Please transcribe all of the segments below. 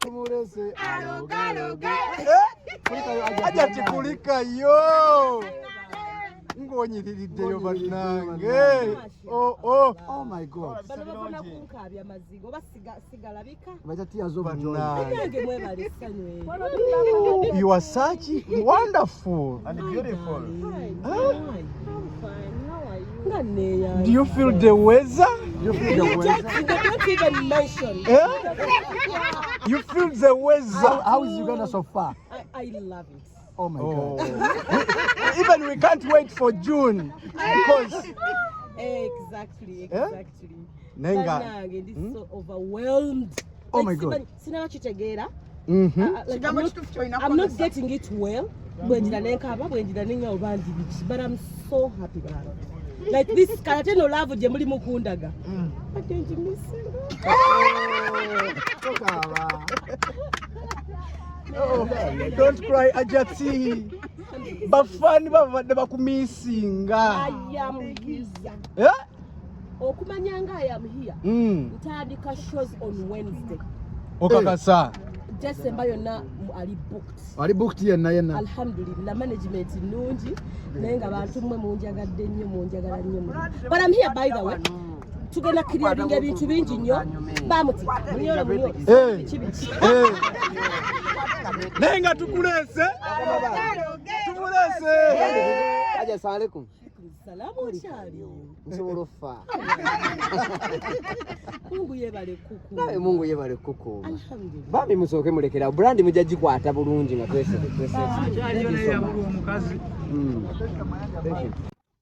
tumulese aloge aja tikulika yo ngonyiririddeyo bannange. Oh my god. Balobona kunkabya mazigo basigalabika. Bajatia zo bannange. Nange mwebale sanywe. You are such wonderful and beautiful. Do you feel the weather? You feel the weather? Don't even mention. You feel the weather? How is Uganda so far? I love it. Oh my God. Even we can't wait for June because exactly. Nenga. This is so overwhelmed. Oh my God. Sina chitegera. I'm not getting it well. But I'm so happy about it. Like this Karateno love Jemuli Mukundaga. I don't miss it. Don't cry, Ajati. Bafani bakumisinga. I am here. Yeah? Okumanyanga I am here. Ntandika shows on Wednesday. Okakasa. December yonna ali booked. Ali booked yenna. Alhamdulillah management nungi nenga abantu mwe munjagadde nnyo munjagala nnyo. But I'm here by the way. Tugenda creating ebintu bingi nnyo. Bamuti. Munyola. Nenga tukulese. Tumulese. Assalamu alaikum. Salamu chali. Nsobolofa. Mungu yebale kuku. Naye Mungu yebale kuku. Alhamdulillah. Bami musoke mulekera brand mujaji kwata bulungi nga twese. Omukazi.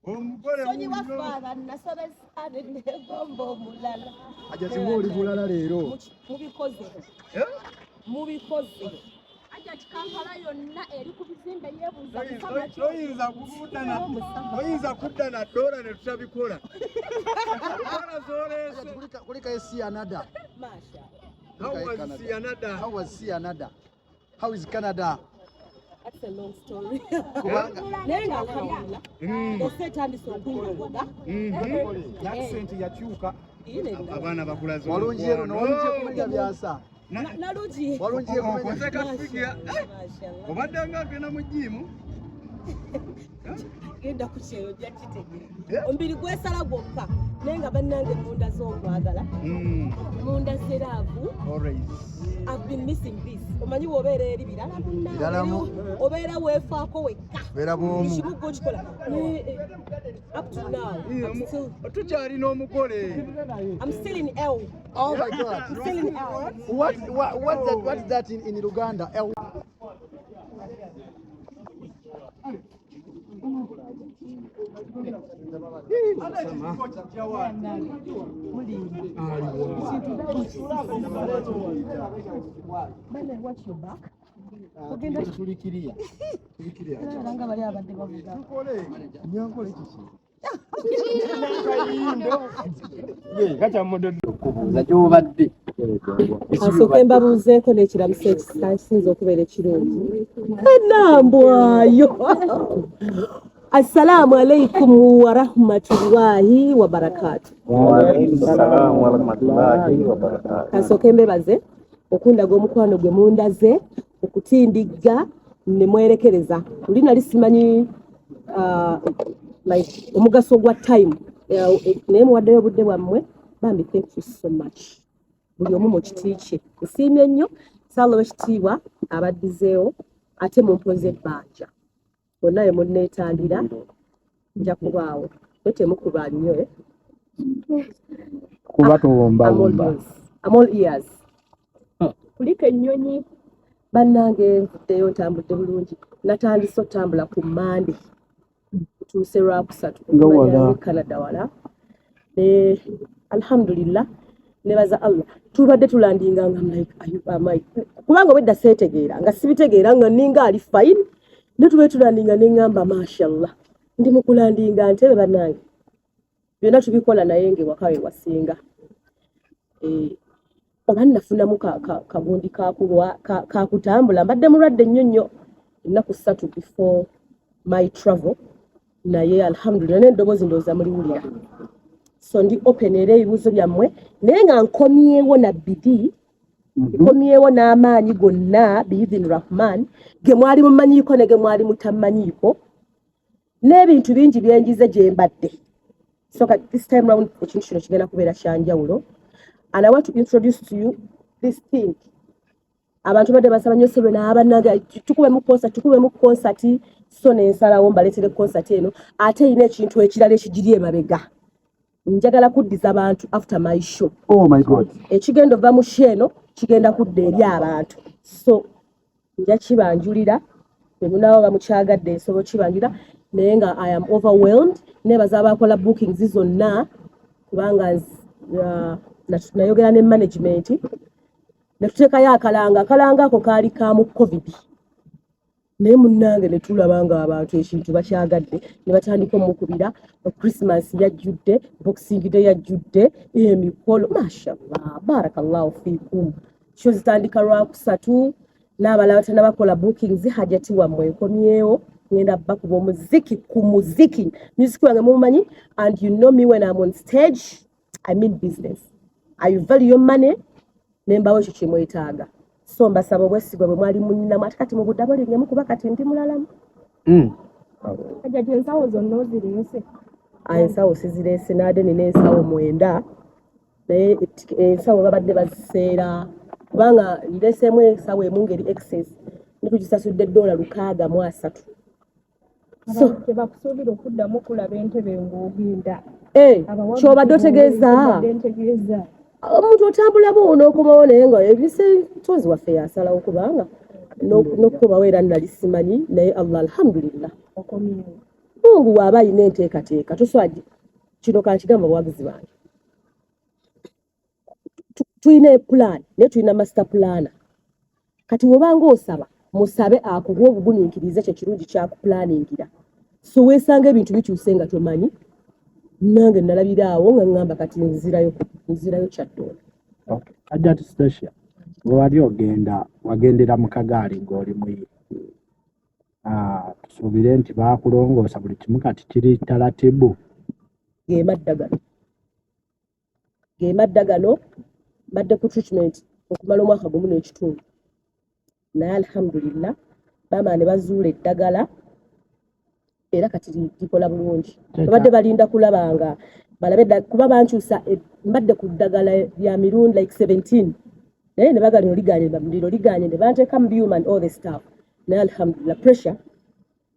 Omugole Sonyi wafaga nasobesa ne bombo mulala. Aja tingoli bulala leero. Mubikoze. Aja Kampala yonna eri ku bizimbe yebuza oyinza kudda na dola ne tutabikola. Kulika esi another. Masha. How was Canada? How was Canada? How is Canada? That's a long story. Nenga alhamdulillah. Ese tandise okunyogoga. Accent yakyuka. Abaana bakulazo. Walunjero kumenya byasa. Naluji. Walunjero kumenya. Kozeka kufikia. Obadde nga agenda mu jimu. Genda kukyero jakitege. Ombiri gwesala gwokka. Nenga bannange munda z'okwagala. Munda zeravu. Always. I've been missing this. Omanyi wobeera eri birala Biralamu. Obeera weefaako wekka. Beera bwomu. Ekibuga kikola. Up to now. Tukyalina omugole. I'm still in L. Oh my God. I'm still in L. What's that in Uganda? Watch your back. Tulikiriya. Ranga bali abadde bavuga. Nyankole kiki. Kacha mododo. Zakyobadde. Asooke mbabuuzeeko n'ekiramuso ekisinza okubeera ekirungi. Enambwayo. Assalamu alaikum wa rahmatullahi wa barakatuh. Wa alaikum salaam wa rahmatullahi wa barakatuh. Kasooke mbebaze okundaga omukwano gwe mundaze okutindiga ne mwerekereza. Luli nali simanyi like omugaso gwa time. Naye muwaddeyo obudde bwammwe. Bambi thank you so much. Buli omu mu kiti kye. Nsiimye nnyo Ssaala ekitiibwa abaddizeewo ate mumpoze ebbanja. Bonna ye munneetaagira nja kubaawo. Naye temukuba nnyo Kuba tuwomba. I'm all ears. Kuliko ennyonyi bannange nvuddeyo ntambudde bulungi. Natandise otambula ku Monday. Tuuse Lwakusatu kumanya Canada wala. Alhamdulillah. Nebaza Allah. Tubadde tulandinga nga like ayuba kubanga wedda seetegeera nga sibitegeera nga ninga ali fine. Netube tulandinga n'engamba mashallah. Ndi mu kulandinga ntebe bannange. Byonna tubikola naye nge wakawe wasinga. Oba nafunamu kagundi kakutambula mbadde mulwadde nnyo ennaku 3 before my travel. Naye alhamdulillah n'endoboozi ndowooza muliwulira. So ndi open era ebibuuzo byammwe naye nga nkomyewo na bidi Ikomyewo n'amaanyi gonna biidhin rahman ge mwali mumanyiiko ne ge mwali mutamanyiiko n'ebintu bingi byenjize gye mbadde. So this time round ekintu kino kigenda kubeera kya njawulo. And I want to introduce to you this thing. Abantu badde basaba nnyo Sebo n'abanaga tukube mu concert so n'ensalawo mbaleetere concert eno ate erina ekintu ekirala ekigiri emabega. Njagala kuddiza abantu after my show. Oh my God. Ekigenda ova mu show eno kigenda kudda eri abantu. So nja kibanjulira bemunawo bamukyagadde ensobo kibanjulira naye nga I am overwhelmed. Nebaza abakola bookings zonna kubanga nayogera ne management netuteekayo akalanga ako kaali ka mu covid naye munnange ne tulaba nga abantu ekintu bakyagadde ne batandika omukubira Christmas yajjudde boxing day yajjudde emikolo mashallah barakallahu fiikum kyo zitandika Lwakusatu n'abalala bakola bookings hajati wammwe enkomyewo ngenda bakuba omuziki ku muziki music wange mumanyi and you know me when I'm on stage I mean business. I value your money nembawo ekyo kyemwetaaga. So mbasaba obwesigwa bwe mwali munninamu ate kati mu budde ngemu kuba kati ndi mulalamu. Kajja ensawo zonna ozireese. Ensawo sizireese naade nina ensawo 9 naye ensawo babadde baziseera kubanga ndeseemu ensawo emu ngeri excess nikugisasudde $603. So tebakusuubira okuddamu kulaba entebe ng'ogenda. Kyobadde otegeeza omuntu otambulamu n'okomawo naye nga ebise tozi waffe yasalawo kubanga n'okukomawo era nali simanyi naye Allah alhamdulillah Mungu waaba alina enteekateeka toswaje kino kankigamba buwagizi bange tulina plan naye tulina master plana kati wobanga osaba musabe akuwa obuguniikirize kye kirungi kyakupulaningira so weesanga ebintu bikyuse nga tomanyi nange nalabiraawo nga ngamba kati nzirayo kyaddola. Hajjati Stacia wali wagendera mu kagaali ng'oli mu tusuubire nti baakulongoosa buli kimu kati kiri taratibu. Ge maddagano badde ku treatment okumala omwaka gumu n'ekitundu naye alhamdulillah bama ne bazuula eddagala era kati likola bulungi. Babadde balinda kulabanga balabe kuba bankyusa mbadde ku ddagala lya mirundi like 17 naye ne bagalino liganye ne banteeka mu byuma and all the stuff naye alhamdulillah pressure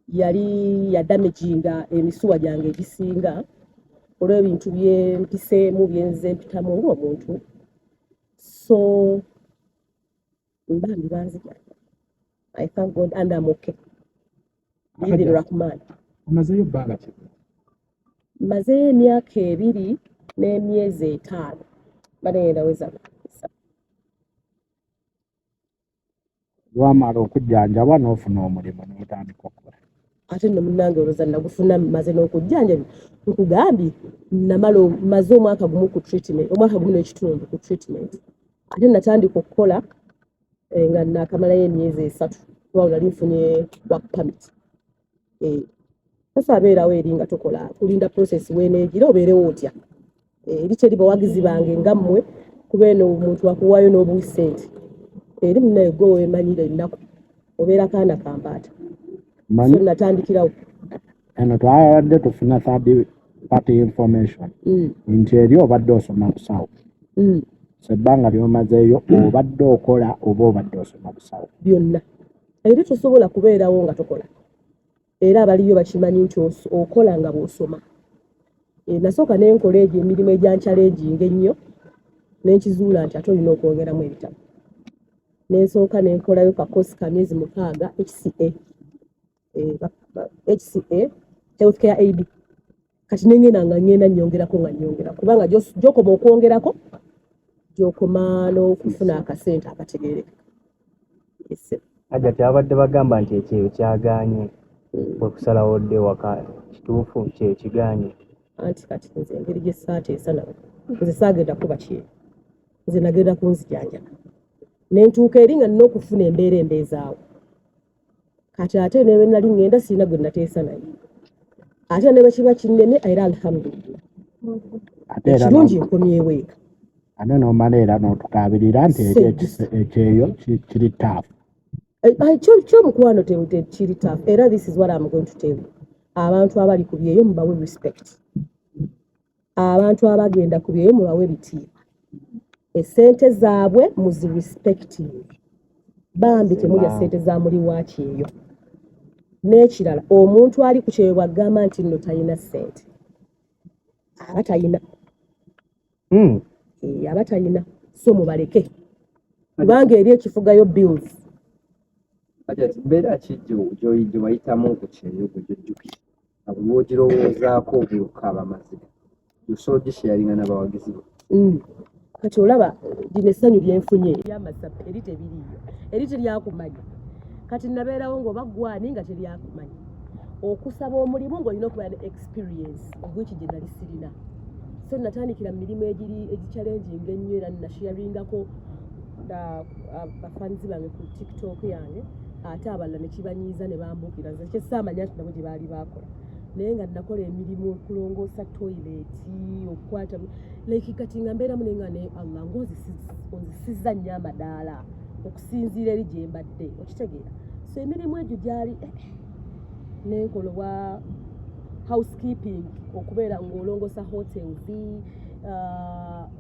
yali ya damaginga emisuwa gyange egisinga olw'ebintu byempiseemu byenze mpitamu ng'omuntu so mbambi banzija I thank God and I'm okay. Biidhin Rahman. Omazeyo bbanga ki? Mazeyo emyaka 2 n'emyezi 5 banegenda weza Lwamala okujjanjabwa n'ofuna omulimu n'otandika okukola. Ate nno munnange olowooza nagufuna maze n'okujjanjabwa nkugambye maze omwaka gumu ku treatment omwaka gumu n'ekitundu ku treatment ate natandika okukola nga nakamalayo emyezi 3 kuba nali nfunye work permit. Sasa abeerawo eri nga tokola kulinda process weeneegira obeerewo otya eri teri bawagizi bange ngammwe kuba eno omuntu akuwaayo n'obuwi ssente eri munnaye gwe weemanyira ennaku obeera kaana kambaata so natandikirawo eno twabadde tufuna third party information nti eri obadde osoma busawo sebbanga lyomazeeyo obadde okola oba obadde osoma busawo byonna eri tosobola kubeerawo nga tokola era abaliyo bakimanyi nti okola nga bw'osoma. Nasooka n'enkola egyo emirimu egyanchaleginga ennyo n'enkizuula nti ate olina okwongeramu ebitabo. N'ensooka n'enkolayo kakosi ka myezi 6 HCA healthcare aid kati nengenda nga nyongera kubanga gy'okoma okwongerako gy'okoma n'okufuna akasente akategeereka. Hajjati abadde bagamba nti ekyeyo kyagaanye okusalawo dde waka kituufu kye kigaanye. Anti kati nze engeri gye saateesa nze saagenda kuba kyeyo nze nagenda kunzijanjaba nentuuka eri nga nina okufuna embeera embeezaawo kati ate ne bwe nali ngenda sirina gwe nateesa naye ate ne bwe kiba kinene era alhamdulillah ekirungi nkomyewo eka ate nomala era n'otukabirira nti ekyeyo kiri taafu. Kyomukwano kiri taafu era this is what I'm going to tell you. Abantu abali ku byeyo mubawe respect. Abantu abagenda ku byeyo mubawe bitiibwa. Esente zaabwe muzi respecting. Bambi temulya sente za muli wakyeyo. N'ekirala omuntu ali ku kyeyo bw'agamba nti nno talina ssente. Aba talina. Aba talina. So mubaleke. Kubanga eri ekifugayo bills. Mbeera ki gye wayitamu ku kyeyo gwe gyojjukira lwogirowoozaako obuuka abamazira osoogisharinga n'abawagizi bo. Kati olaba lino essanyu lyenfunye ery'amasapu eri tebiriiyo eri teryakumanya kati nabeerawo ng'oba gwani nga teryakumanya okusaba omulimu ng'olina okuba ne experience ogweki gye nali sirina so natandikira mu mirimu egichallenging ennyo era nasharingako bafanzi bange ku tiktok yange ate abalala ne kibanyiiza ne bambuukira nze kyesaamanya nti nabo gye baali baakola naye nga nakola emirimu okulongoosa toyileeti okukwata like kati nga mbeeramu naye nga ne Allah ng'onzisizza nnyo amadaala okusinziira eri gye mbadde okitegeera so emirimu egyo gyali nenkola wa housekeeping okubeera ng'olongoosa hotels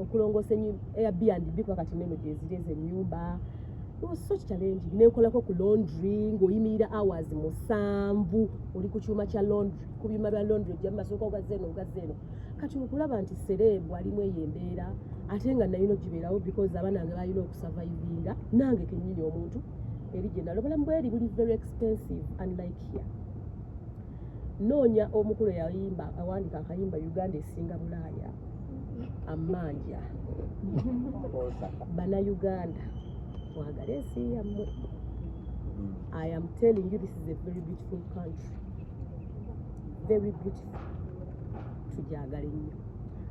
okulongoosa Airbnb kati neno gyeziri ez'ennyumba so challenge nenkolako ku laundry ng'oyimirira hours 7 oli ku kyuma kya laundry ku byuma bya laundry gye masooka ogazeeno kati okulaba nti serebu alimu eyo embeera ate nga nalina ogibeerawo because abaana bange balina okusurvivinga nange kennyini omuntu eri gye nalo obulamu bweri buli very expensive unlike here noonya omukulu yayimba awandika akayimba Uganda esinga Bulaaya amanja bana Uganda mwagala ensi yammwe. I am telling you this is a very beautiful country. Very beautiful. Tujagala nnyo.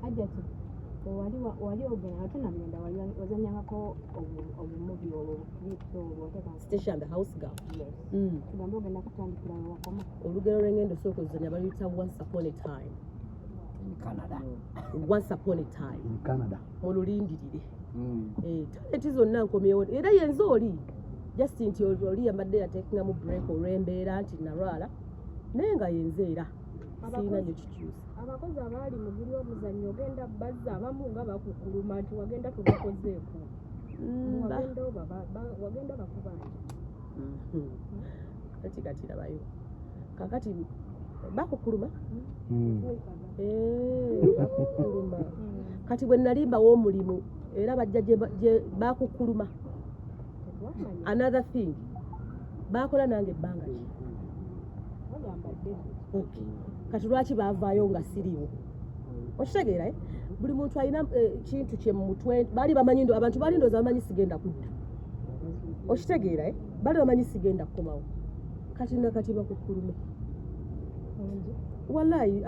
Ajati wali ogenda ate nagenda wazanyangako obumubi Station the house girl. Yes. Tugamba ogenda kutandikira wakoma. Olugero lw'engendo sooka ozanya baluyita once upon a time. In Canada. Once upon a time. In Canada. Mululindirire. Talenti zonna nkomyewo era yenze oli just nti oli yambadde yateekingamu break olw'embeera nti nalwala naye nga yenze era siina nyo kikyusa. Abakozi abaali mu guli omuzannyo ogenda bazza abamu nga bakukuluma nti wagenda tubakozeeko wagenda bakubanja kati labayo kakati bakukuluma bakukuluma kati bwe nalimba w'omulimu era bajja gye bakukuluma another thing bakola nange ebbanga ki okay kati lwaki baavaayo nga siriwo okitegeera buli muntu alina kintu kye mu mutwe baali bamanyi abantu baali ndooza bamanyi sigenda kudda okitegeera baali bamanyi sigenda kukomawo kati nakati bakukulume wallahi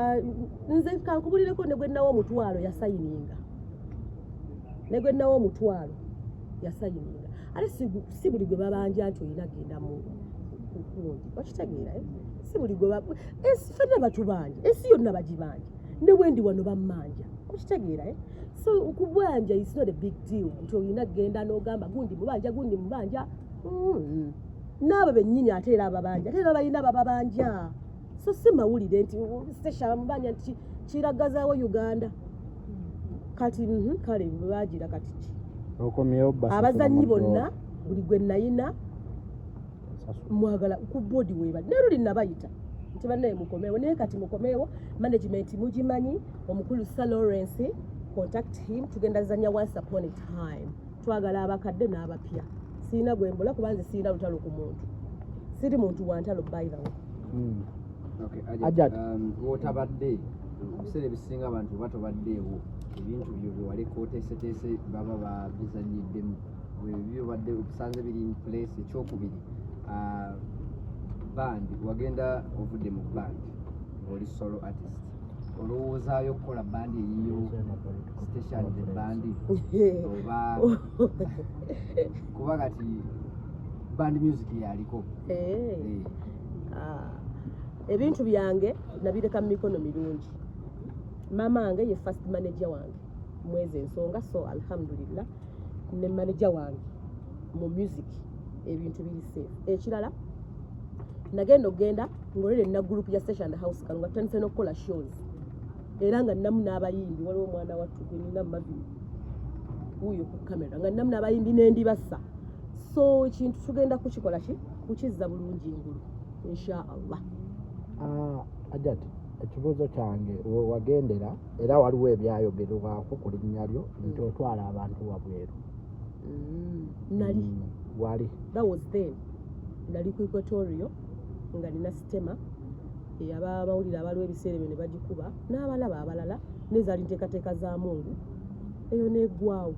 nze kankubulireko ne gwe nawo omutwalo yasayininga ate si buli gwe babanja nti olina genda mu kukundi okitegeera si buli gwe fenna batubanja ensi yonna bagibanja ne bwendi wano bammanja okitegeera so okubanja is not a big deal nti olina genda n'ogamba gundi mubanja n'abo bennyini ate era ababanja ate era balina bababanja so si mawulire nti station mubanja nti kiragazaawo Uganda kati kale bagira kati abazannyi bonna buli gwe nayina mwagala ku boodi weeba neruli nabayita nti bannaye mukomeewo naye kati mukomeewo management mugimanyi omukulu Sir Lawrence contact him tugenda zanya once upon a time twagala abakadde n'abapya siina gwembula kubanze siina lutalo ku muntu siri muntu wantalo by the way wotabadde okuseera ebisinga abantu batobaddeewo ebintu byo byewaleka oteeseteese baba babizanyiddemu ebyo badde okusanze biri in place ekyokubiri bandi wagenda ovudde mu bandi ng'oli solo artist olowoozaayo okukola bandi eyiyo station the bandi oba kuba kati band music yaliko ebintu byange nabireka mu mikono mirungi mama wange ye first manager wange mwezi ensonga so alhamdulillah ne manager wange mu music ebintu biri safe ekirala nagenda ogenda ngolere na group ya Station the House kalunga tutandise n'okukola shows era nga namu n'abayimbi waliwo omwana wattu gwe nina mavi uyo ku kamera nga namu n'abayimbi n'endibassa so ekintu tugenda kukikola ki kukizza bulungi engulu inshallah. Ajati ekibuuzo kyange wagendera era waliwo ebyayogerwako ku linnya lyo nti otwala abantu wabweru nali wali that was then nali ku Equatorio nga nina sitema abamawulire abaliwo ebiseera ebyo ne bagikuba n'abalaba abalala nezaali nteekateeka za mungu eyo neggwawo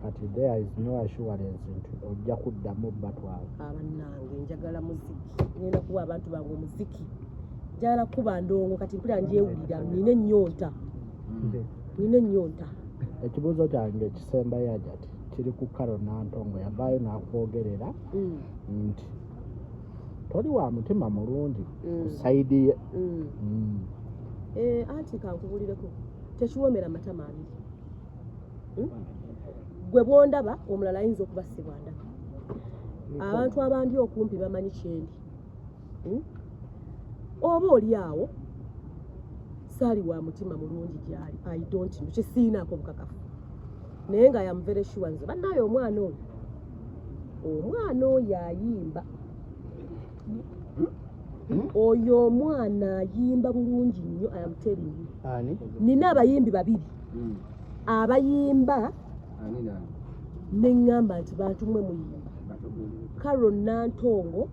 kati there is no assurance nti ojja kuddamu batwala. Abannange njagala muziki ngenda kuwa abantu bange omuziki njagala kuba ndongo kati mpulira njeewulira nina ennyonta. Ekibuuzo kyange ekisembayo Ajati kiri ku Carol Nantongo yavaayo n'akwogerera nti toli wa mutima mulungi ku sayidi ye. Anti kankubulireko tekiwoomera matama abiri gwe bwondaba omulala ayinza okubasibwa ndaba abantu abandi okumpi bamanyi kyendi oba oli awo saali wa mutima mulungi gyali I don't know kyesiinaako bukakafu naye nga am very sure nze bannaayo omwana oyo ayimba oyo omwana ayimba bulungi nnyo I am telling you. Nina abayimbi babiri abayimba neŋŋamba nti bantu mwe muyimba Carol Nantongo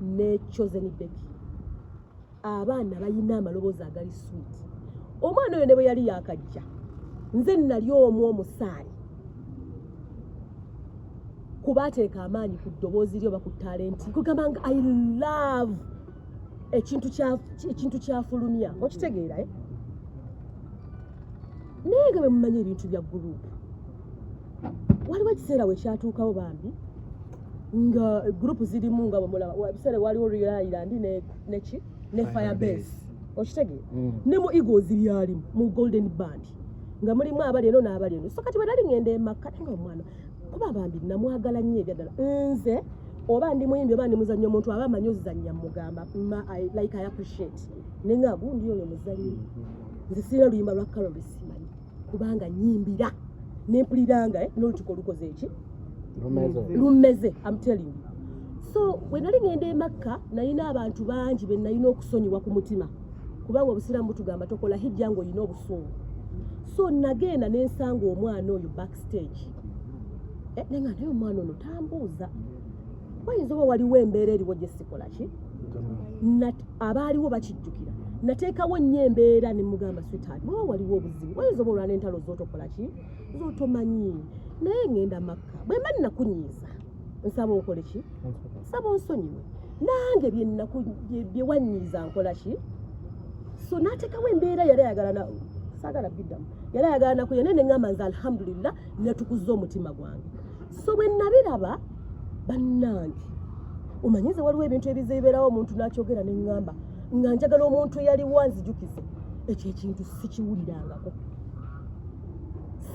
ne Chosen Becky abaana bayina amaloboozi agali sweet. Omwana oyo ne bwe yali yakajja nze nali omwo omusaali kubateeka amaanyi ku ddoboozi lyo baku talenti kugamba nga I love ekintu kyafulumya okitegeera naye nga bwe mumanyi ebintu bya gurupu waliwo ekiseera we kyatuukawo bambi nga gurupu zirimu nga bwemulaba ebiseera waliwo Royal Island ne Firebase okitegeera ne mu Eagles byalimu mu Golden Band nga mulimu abali eno n'abali eno so kati bwe nali ngenda emakka nga omwana kuba bambi namwagala nnyo ebyagala nze oba ndi muyimbi oba ndi muzannyo omuntu aba amanyi ozizannya mugamba like I appreciate ne nga gundi oyo muzannyi nze sirina luyimba lwa Carol simanyi kubanga nyimbira nempuliranga n'olutuko lukoze eki lumeze I'm telling you. So bwe nali ngenda emakka nalina abantu bangi be nalina okusonyiwa ku mutima kubanga obusiraamu butugamba tokola hijja ng'olina obusungu so nagenda nensanga omwana oyo backstage nenga naye omwana ono tambuuza wayinza oba waliwo embeera eriwo gye sikola ki abaaliwo bakijjukira nateekawo nnyo embeera ne mugamba sweetheart bwaba waliwo obuzibu wayinza oba olwana entalo z'otokola ki z'otomanyi naye ngenda makka bwe mba nnakunyiiza nsaba okole ki nsaba onsonyiwe nange bye wanyiiza nkola ki so n'ateekawo embeera yali ayagala saagala biddamu yali ayagala nakuye naye ne ŋŋamba nze alhamdulillah netukuzza omutima gwange so bwe nabiraba bannange omanyize waliwo ebintu ebizeeberawo omuntu n'akyogera ne ŋŋamba nga njagala omuntu eyaliwo anzijukize ekyo ekintu sikiwulirangako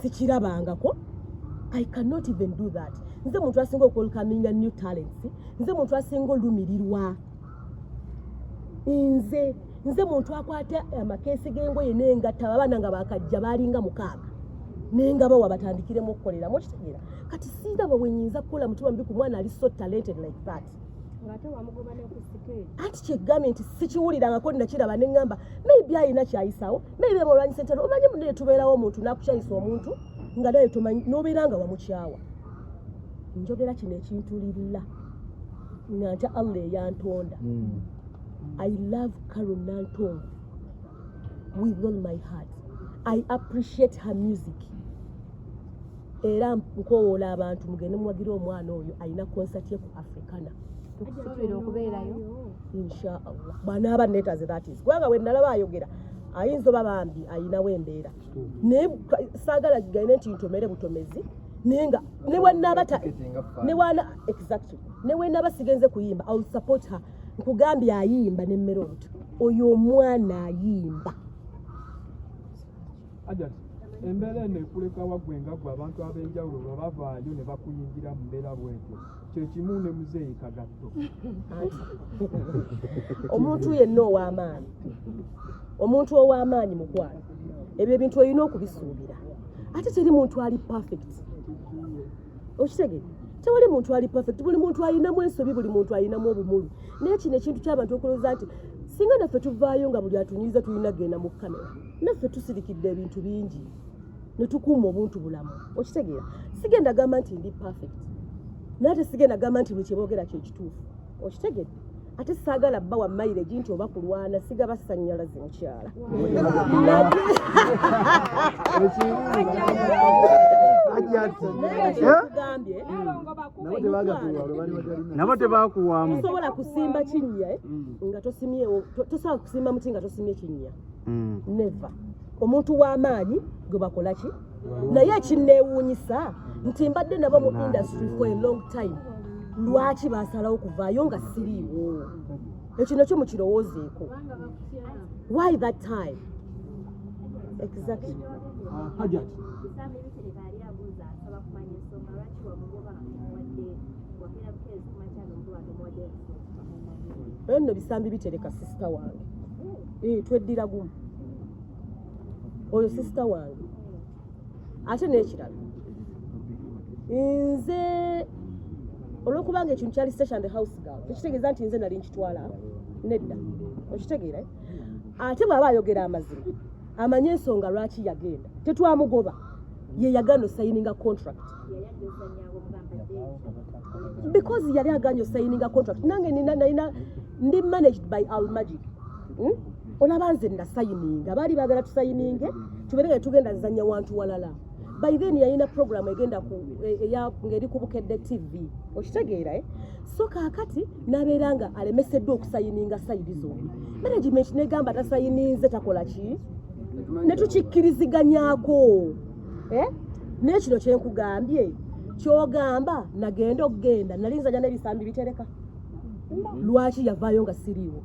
sikirabangako I cannot even do that. Nze muntu asinga okwolkaminga new talents nze muntu asinga olumirirwa nze muntu akwata amakeesi g'engoye n'engatta abaana nga bakajja baalinga 6 nenga bawa batandikiremu okukolera mukitegeera kati siraba bwe nnyinza kukola mutima mubi ku mwana ali so talented like that anti kyegambye nti sikiwulirangako nakiraba ne ŋŋamba maybe ayina kyayisawo maybe mulwanyisa entalo omanyi munne tubeerawo omuntu n'akukyayisa omuntu nga naye tomanyi n'obeera nga wamukyawa njogera kino ekintulirira nga nti Allah eyantonda I love Carol Nantongo with all my heart. I appreciate her music. Era nkowoola abantu mugende muwagira omwana oyo alina concert ye ku Africana. Tukusobola okubeerayo inshallah banaaba neetaze that is kubanga we nalaba ayogera ayinza oba bambi ayinawo embeera naye saagala gaine nti ntomere butomezi nenga ne wana exactly ne wena sigenze kuyimba I will support her nkugambye ayimba ne Meront oyo omwana ayimba embeera eno ekuleka waggwenga gwe abantu ab'enjawulo bwe bavaayo ne bakuyingira mu mbeera bwetyo kye kimu ne muzeeyi Kagatto. Omuntu yenna ow'amaanyi, omuntu ow'amaanyi mukwano, ebyo ebintu olina okubisuubira. Ate teri muntu ali perfect. Okitegedde? Tewali muntu ali perfect. Buli muntu alinamu ensobi, buli muntu alinamu obumulu. Naye kino ekintu ky'abantu okulowooza nti singa naffe tuvaayo nga buli atunyiza tulina genda mu kamera, naffe tusirikidde ebintu bingi ne tukuuma obuntu bulamu. Okitegeera? Sigenda gamba nti ndi perfect. Nate sigenda gamba nti buli kye boogera kye kituufu. Okitegeedde? Ate saagala bba wa mileage nti oba kulwana sigaba sannyalaze mukyala. Nabo tebakuwaamu. Tosobola kusimba kinnya nga tosimye, tosobola kusimba muti nga tosimye kinnya. Never. Omuntu w'amaanyi gwe bakola ki? Naye ekinneewuunyisa nti mbadde nabo mu industry for a long time. Lwaki baasalawo okuvaayo nga siriiwo? Ekyo nakyo mukirowoozeeko. Why that time? Exactly. Hajat. Nno bisambi bitereka sisita wange. Tweddira gumu. Oyo sisita wange. Ate n'ekirala. Nze olw'okubanga ekintu kyali station the house girl, tekitegeeza nti nze nali nkitwala nedda. Okitegeera? Ate bw'aba ayogera amazima, amanye ensonga lwaki yagenda. Tetwamugoba. Ye yagaana osayininga contract. Because yali agaanye osayininga contract. Nange nina ndi managed by Al Magic. Olaba nze nasayininga. Baali baagala tusayininge, tubeere nga tugenda zanya wantu walala. By then yalina program egenda ngeri ku Bukedde TV. Okitegeera? So kaakati n'abeeranga alemeseddwa okusayininga sayidi zombi. Management negamba tasayininze takola ki? Ne tukikkiriziganyako. Naye kino kye nkugambye, ky'ogamba nagenda okugenda, nali nzanya n'ebisambi bitereka. Lwaki yavaayo nga siriiwo?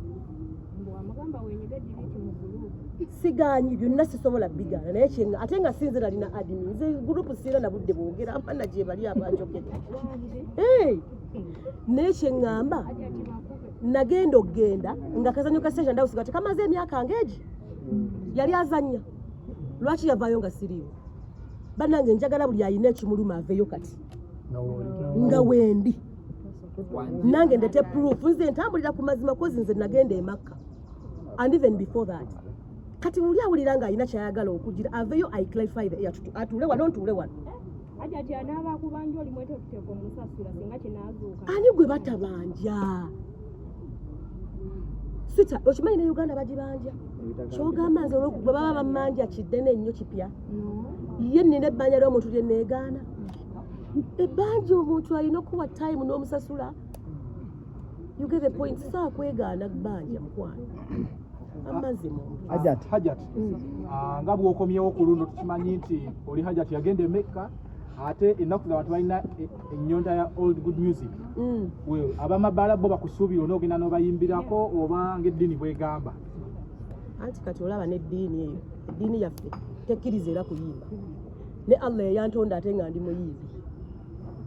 Sigaanyi byonna sisobola bigaana naye kyenga ate nga sinze nalina admin nze gurupu siira na budde boogera amana gye bali abanjogedde. Naye kyeŋŋamba nagenda okugenda nga kazanyo ka station ndawusi kati kamaze emyaka ngeegi yali azannya. Lwaki yavaayo nga siriiwo? Bannange njagala buli ayina ekimuluma aveeyo kati nga wendi nange ndete proof nze ntambulira ku mazima kozi nze nagenda e Makka and even before that. Kati uli awulira nga alina kyayagala okugira aveeyo I clarify the atuule wano ntuule wano. Ani gwe batabanja? Sita okimanyi ne Uganda bagibanja. Kyogamba nze olw'okugwe baba bamanja kiddene ennyo kipya. Ye nina ebbanja ly'omuntu lye neegaana. Ebbanja omuntu alina okuwa time n'omusasula. You get the point. Saa kwegaana bbanja mukwano. Hajat. Nga bw'okomyewo ku luno tukimanyi nti oli Hajat yagenda e Mecca ate ennaku z'abantu balina ennyonta ya old good music. Abamabbala bo bakusuubira onoogenda n'obayimbirako oba ng'eddiini bw'egamba. Anti kati olaba n'eddiini eyo, eddiini yaffe tekkiriza era kuyimba. Ne Allah eyantonda ate nga ndi muyimbi.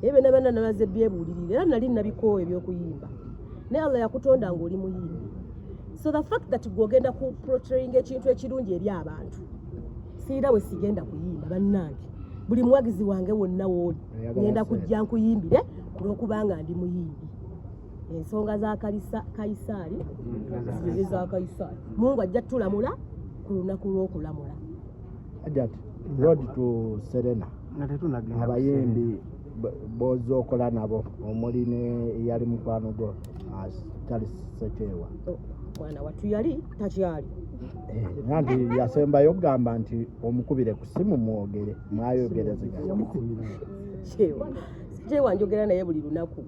Ebe n'abaana namaze byebuulirira era nali nabikoowa eby'okuyimba. Ne Allah yakutonda ng'oli muyimbi. So the fact that gwogenda ku portraying ekintu ekirungi eri abantu. Siira we sigenda kuyimba bannange. Buli muwagizi wange wonna wooli ngenda kujja nkuyimbire olw'okubanga ndi muyimbi. Ensonga za Kaisaali ziri za Kaisaali. Mungu ajja tulamula ku lunaku lw'okulamula. Hajat, road to Serena. Abayimbi bozookola nabo omuli ne yali mukwano gwo Charles Sechewa. Mwana watu yali takyali. Nanti yasembayo okugamba nti omukubire ku simu mwogere mwayogerezeganya. Sechewa njogera naye buli lunaku.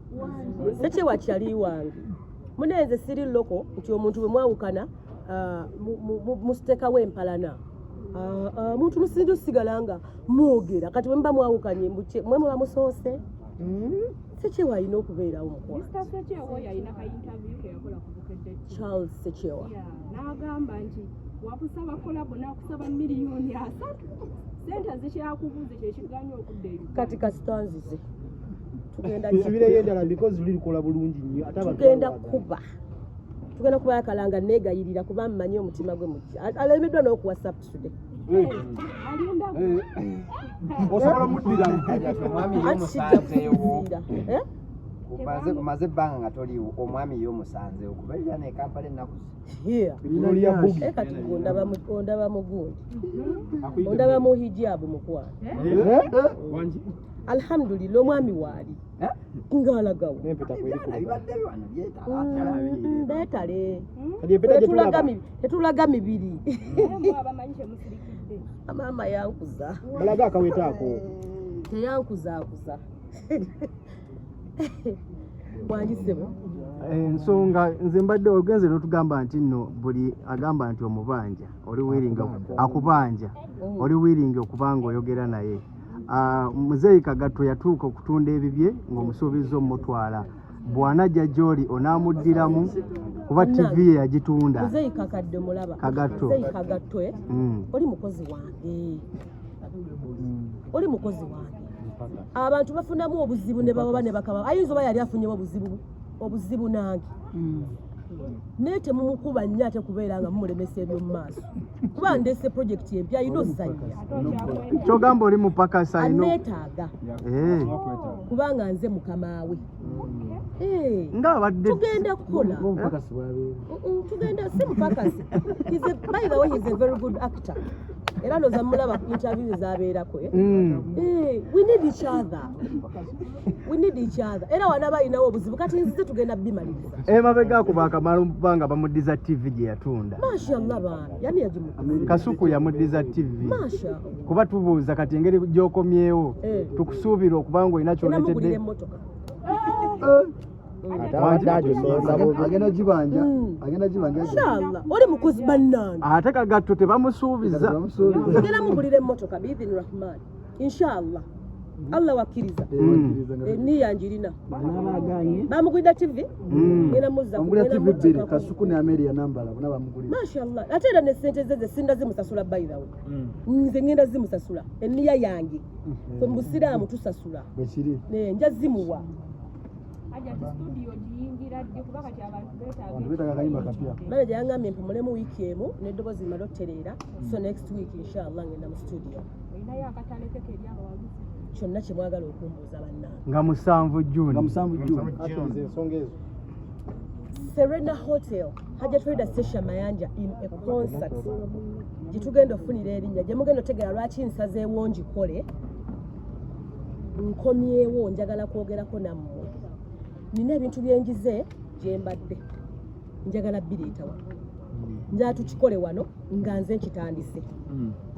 Sechewa kyali wange. Munenze siri loko nti omuntu bwe mwawukana musteka w'empalana. Muntu musindu sigalanga mwogera kati bwe mba mwawukanye mwe muba musoose. Sechewa alina okubeerawo mukwano. Mr. Sechewa yalina ka interview ke yakola ku Bukedde. Charles Sechewa. N'agamba nti wakusaba kolabo n'akusaba miliyoni 3. sente zikyakubuuze kyekiganya okudda eri kati kasitanzize tugenda tusubireyo endala because luli lukola bulungi nnyo ate abantu tugenda kuba yakalanga negayirira kuba mmanyi omutima gwe muki alemeddwa n'okuwa subsidy osobola muddira omwami yomusanzeewo maze ebbanga nga toliwo omwami yomusanzeewo kuba erya nekampala ennaku kati ondaba mugundi ondaba mu hijabu mukwano alhamdulillah omwami waali ngaalagawo beetale tetulaga mibiri maama yankuza balaga akaweta ako teyankuzaakuza bwanjisebo ensonga nze mbadde ogenze n'otugamba nti nno buli agamba nti omubanja oli wiringa akubanja oli wiringa okubanga oyogera naye muzeeyi Kagatto yatuuka okutunda ebibye ng'omusuubiza omutwala bw'anajja gy'oli onaamuddiramu kuba TV ye yagitunda muzeeyi kakadde mulaba muzeeyi Kagatto oli mukozi wange oli mukozi wange abantu bafunamu obuzibu ne bawoba ne bakaba ayinza oba yali afunyemu obuzibu nange naye temumukuba nnyo ate kubeera nga mumulemesa eby'omu maaso kuba ndeese projekiti empya ayina ozanya kyogamba oli mupakasa aneetaaga kubanga nze mukama we ng'abadde tugenda kukola tugenda si mupakasi by the way he's a very good actor era noza mulaba ku interview zabeerako we need each other era wana bayinawo obuzibu kati nzize tugenda bimaliriza emabega akuba akamala omubanga bamuddiza TV gye yatunda mashallah baana yani yagimu Kasuku yamuddiza TV mashallah kuba tubuuza kati engeri gy'okomyewo tukusuubira okubanga olina kyoletedde agenda gibanja inshallah oli mukozi bannange ate Kagatto tebamusuubiza tugenda mugulira emmotoka biidhini rahman inshallah Allah wakkiriza niya njirina bamugulira TV ngenda muzza bbiri Kasuku ne Amelia Nambala bonna bamugulira mashallah ate era ne ssente ze sinda zimusasula by the way nze ngenda zimusasula eniya yange kwe mu busiraamu tusasula bwekiri nja zimuwa studio giyingira ddi kuba kati abantu beetaaga kayimba kapya manager yangambye mpumulemu wiiki emu n'eddoboozi limala ottereera so next week inshallah ngenda mu studio olinayo akatale keke eryabawaguzi kyonna kye mwagala okumbuuza bannange nga 7 June atulize ensonga ezo Serena Hotel Hajjat Farida Sesha Mayanja in a concert gye tugenda ofunira erinnya gye mugenda otegera lwaki nsazeewo ngikole nkomyewo njagala kwogerako nammwe nina ebintu byenjize gye mbadde njagala bireeta wano njala tukikole wano nga nze nkitandise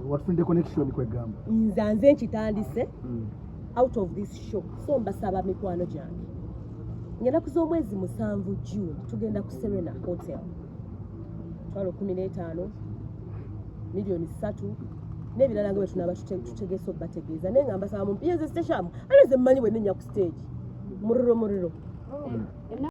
watufunide connection kwegamba nze nkitandise out of this show so mbasaba mikwano gyange ngenda kuza omwezi 7 June tugenda ku Serena Hotel 15 milioni 3 n'ebirala nga bwe tunaaba tutegeesa okubategeeza naye nga mbasaba mumpiyenze station aleze mmanyi bwe nenya ku stage muriro